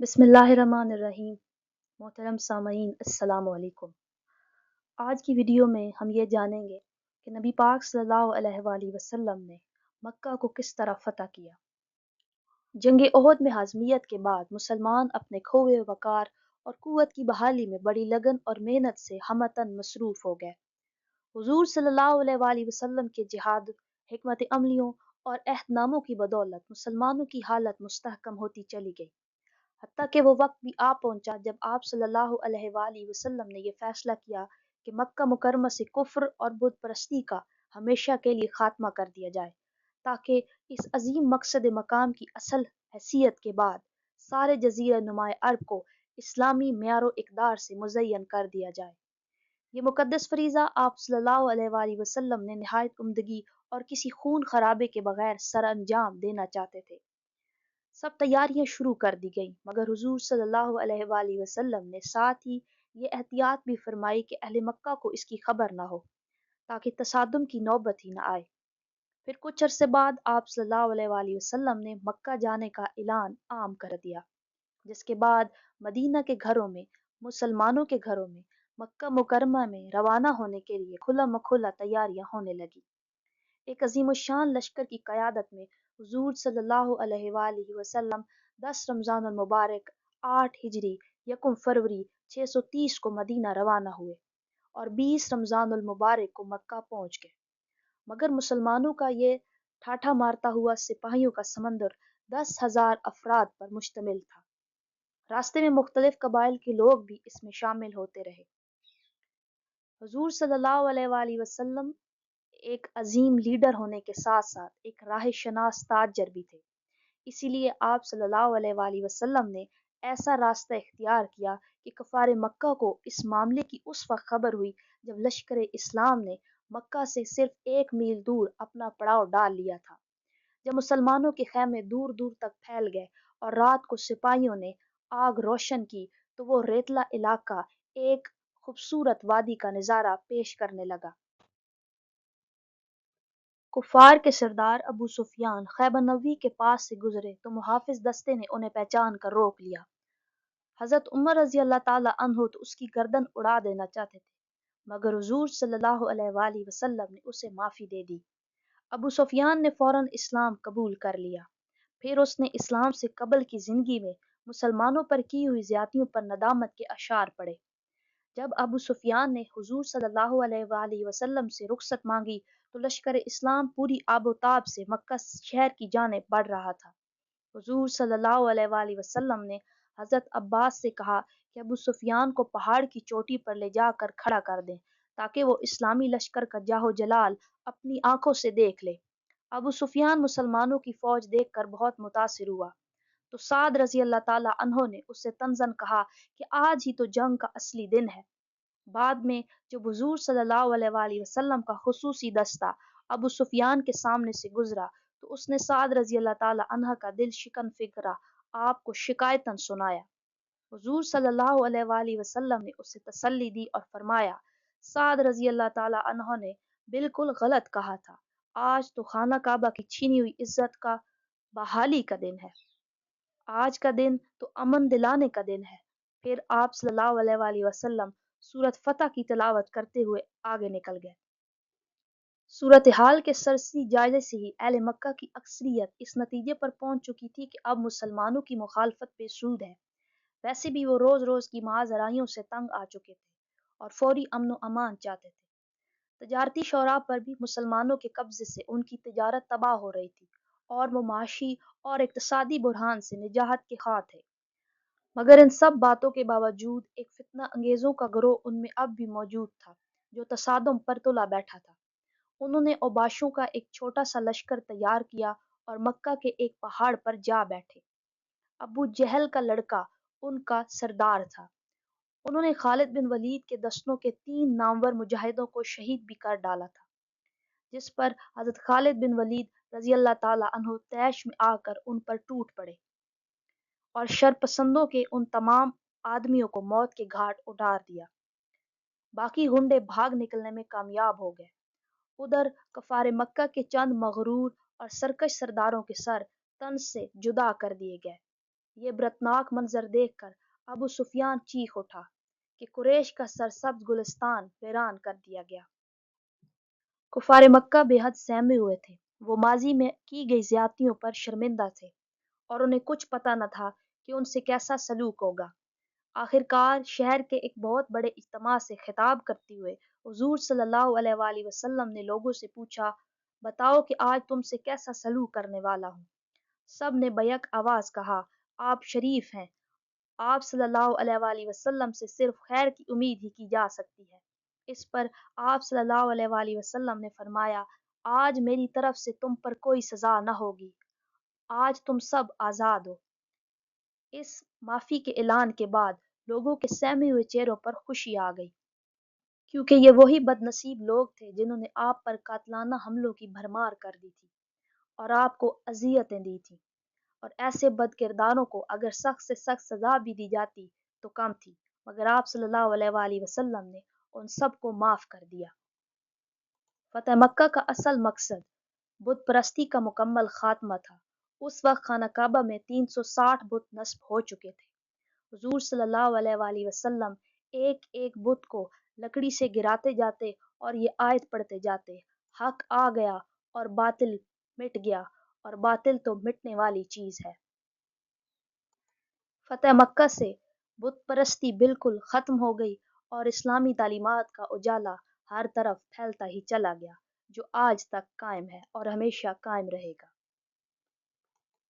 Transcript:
बिस्मिल्लाहिर्रहमानिर्रहीम। मोहतरम सामईन अस्सलाम वालेकुम। आज की वीडियो में हम ये जानेंगे कि नबी पाक सल्लल्लाहु अलैहि वसल्लम ने मक्का को किस तरह फ़तह किया। जंग ओहद में हाज़मियत के बाद मुसलमान अपने खोए वक़ार और क़ुव्वत की बहाली में बड़ी लगन और मेहनत से हमतन मसरूफ़ हो गए। हुज़ूर सल्लल्लाहु अलैहि वसल्लम के जिहाद, हिकमत अमलियों और अहदनामों की बदौलत मुसलमानों की हालत मुस्तहकम होती चली गई। हत्ता कि वो वक्त भी आ पहुंचा जब आप सल्लल्लाहु अलैहि वसल्लम ने यह फैसला किया कि मक्का मुकरमा से कुफ्र और बुत परस्ती का हमेशा के लिए खात्मा कर दिया जाए, ताकि इस अजीम मकसद मकाम की असल हैसियत के बाद सारे जजीरा नुमाए अरब को इस्लामी म्यार इक़दार से मुज़य्यन कर दिया जाए। ये मुक़द्दस फरीज़ा आप सल्लल्लाहु अलैहि वसल्लम ने नहायत उम्दगी और किसी खून खराबे के बगैर सर अंजाम देना चाहते थे। सब तैयारियां शुरू कर दी गईं, मगर हुजूर सल्लल्लाहु अलैहि वसल्लम ने साथ ही ये एहतियात भी फरमाई कि अहले मक्का को इसकी खबर ना हो, ताकि तसादुम की नौबत ही ना आए। फिर कुछ अरसे बाद आप सल्लल्लाहु अलैहि वसल्लम ने मक्का जाने का ऐलान आम कर दिया, जिसके बाद मदीना के घरों में, मुसलमानों के घरों में, मक्का मुकरमा में रवाना होने के लिए खुला मखुला तैयारियां होने लगी। एक अजीमुशान लश्कर की क़यादत में हुज़ूर सल्लल्लाहु अलैहि वसल्लम 10 रमज़ानुल मुबारक 8 हिजरी यकुम फरवरी 630 को मदीना रवाना हुए और 20 रमज़ानुल मुबारक को मक्का पहुंच गए। मगर मुसलमानों का ये ठाठा मारता हुआ सिपाहियों का समंदर 10,000 अफराद पर मुश्तमिल था। रास्ते में मुख्तलिफ कबाइल के लोग भी इसमें शामिल होते रहे। हुज़ूर सल्लल्लाहु अलैहि वसल्लम एक अजीम लीडर होने के साथ साथ एक राह शनास ताजर भी थे। इसीलिए आप सल्लल्लाहु अलैहि वसल्लम ने ऐसा रास्ता इख्तियार किया कि कफ़ार मक्का को इस मामले की उस वक्त खबर हुई जब लश्कर इस्लाम ने मक्का से सिर्फ 1 मील दूर अपना पड़ाव डाल लिया था। जब मुसलमानों के खैमे दूर दूर तक फैल गए और रात को सिपाहियों ने आग रोशन की, तो वो रेतला इलाका एक खूबसूरत वादी का नज़ारा पेश करने लगा। कुफ़ार के सरदार अबू सुफियान खैबर नबी के पास से गुजरे तो मुहाफिज दस्ते ने उन्हें पहचान कर रोक लिया। हज़रत उमर रज़ी अल्लाह ताला अन्हु तो उसकी गर्दन उड़ा देना चाहते थे, मगर हुज़ूर सल्लल्लाहु अलैहि वसल्लम ने उसे माफ़ी दे दी। अबू सुफियान ने फ़ौरन इस्लाम कबूल कर लिया। फिर उसने इस्लाम से कबल की ज़िंदगी में मुसलमानों पर की हुई ज़्यादतियों पर नदामत के अशार पढ़े। जब अबू सुफियान ने हुजूर सल्लल्लाहु अलैहि वसल्लम से रुखसत मांगी, तो लश्कर इस्लाम पूरी आबोताब से मक्का शहर की जानिब बढ़ रहा था। हुजूर सल्लल्लाहु अलैहि वसल्लम ने हज़रत अब्बास से कहा कि अबू सुफियान को पहाड़ की चोटी पर ले जाकर खड़ा कर दें, ताकि वो इस्लामी लश्कर का जाहो जलाल अपनी आंखों से देख ले। अबू सुफियान मुसलमानों की फौज देखकर बहुत मुतासिर हुआ, तो साद रज़ी अल्लाह ताला अन्हो ने उससे तंज़न कहा कि आज ही तो जंग का असली दिन है। बाद में जब हुजूर सल्लल्लाहु अलैहि वसल्लम का खुसूसी दस्ता अबू सुफियान के सामने से गुजरा, तो उसने साद रज़ी अल्लाह ताला अन्हा का दिल शिकन फिक्रा आपको शिकायतन सुनाया। हुजूर सल्लल्लाहु अलैहि वसल्लम ने उसे तसल्ली दी और फरमाया, साद रज़ी अल्लाह ताला अन्हा ने बिल्कुल गलत कहा था। आज तो खाना काबा की छीनी हुई इज्जत का बहाली का दिन है। आज का दिन तो अमन दिलाने का दिन है। फिर आप सल्लल्लाहु अलैहि वसल्लम सूरत फतह की तिलावत करते हुए आगे निकल गए। सूरत हाल के सरसरी जायजे से ही अहले मक्का की अक्सरियत इस नतीजे पर पहुंच चुकी थी कि अब मुसलमानों की मुखालफत बेसूद है। वैसे भी वो रोज़ रोज़ की माजराइयों से तंग आ चुके थे और फौरी अमन अमान चाहते थे। तजारती शोरा पर भी मुसलमानों के कब्जे से उनकी तजारत तबाह हो रही थी और वो माशी और इक्तसादी बुरहान से निजाहत के ख्वाह थे। मगर इन सब बातों के बावजूद एक फितना अंगेजों का गिरोह उनमें अब भी मौजूद था, जो तसादुम पर तुला बैठा था। उन्होंने औबाशों का एक छोटा सा लश्कर तैयार किया और मक्का के एक पहाड़ पर जा बैठे। अबू जहल का लड़का उनका सरदार था। उन्होंने खालिद बिन वलीद के दस्तों के 3 नामवर मुजाहिदों को शहीद भी कर डाला था, जिस पर हजरत खालिद बिन वलीद रजी अल्लाह ताला अन्हु तैश में आकर उन पर टूट पड़े और शरपसंदों के उन तमाम आदमियों को मौत के घाट उतार दिया। बाकी गुंडे भाग निकलने में कामयाब हो गए। उधर कफार मक्का के चंद मगरूर और सरकश सरदारों के सर तन से जुदा कर दिए गए। یہ برتناک منظر دیکھ کر ابو سفیان چیخ اٹھا کہ قریش کا سرسبز گلستان ویران کر دیا گیا۔ کفار مکہ بے حد سہمے ہوئے تھے۔ وہ ماضی میں کی گئی زیادتیوں پر شرمندہ تھے اور انہیں کچھ پتہ نہ تھا کہ ان سے کیسا سلوک ہوگا۔ آخر کار شہر کے ایک بہت بڑے اجتماع سے خطاب کرتے ہوئے حضور صلی اللہ علیہ وآلہ وسلم نے لوگوں سے پوچھا، بتاؤ کہ آج تم سے کیسا سلوک کرنے والا ہوں؟ سب نے بیک آواز کہا، آپ شریف ہیں، آپ صلی اللہ علیہ وآلہ وسلم سے صرف خیر کی امید ہی کی جا سکتی ہے۔ اس پر آپ صلی اللہ علیہ وآلہ وسلم نے فرمایا، آج میری طرف سے تم پر کوئی سزا نہ ہوگی، آج تم سب آزاد ہو۔ اس معافی کے اعلان کے بعد لوگوں کے سہمے ہوئے چہروں پر خوشی آ گئی، کیونکہ یہ وہی بد نصیب لوگ تھے جنہوں نے آپ پر قاتلانہ حملوں کی بھرمار کر دی تھی اور آپ کو اذیتیں دی تھیں، اور ایسے بد کرداروں کو اگر سخت سے سخت سزا بھی دی جاتی تو کم تھی، مگر آپ صلی اللہ علیہ وآلہ وسلم نے ان سب کو معاف کر دیا۔ فتح مکہ کا اصل مقصد بت پرستی کا مکمل خاتمہ تھا۔ اس وقت خانہ کعبہ میں 360 بت نصب ہو چکے تھے۔ حضور صلی اللہ علیہ وآلہ وسلم ایک ایک بت کو لکڑی سے گراتے جاتے اور یہ آیت پڑھتے جاتے، حق آ گیا اور باطل مٹ گیا، اور باطل تو مٹنے والی چیز ہے۔ فتح مکہ سے بت پرستی بالکل ختم ہو گئی اور اسلامی تعلیمات کا اجالا ہر طرف پھیلتا ہی چلا گیا، جو آج تک قائم ہے اور ہمیشہ قائم رہے گا۔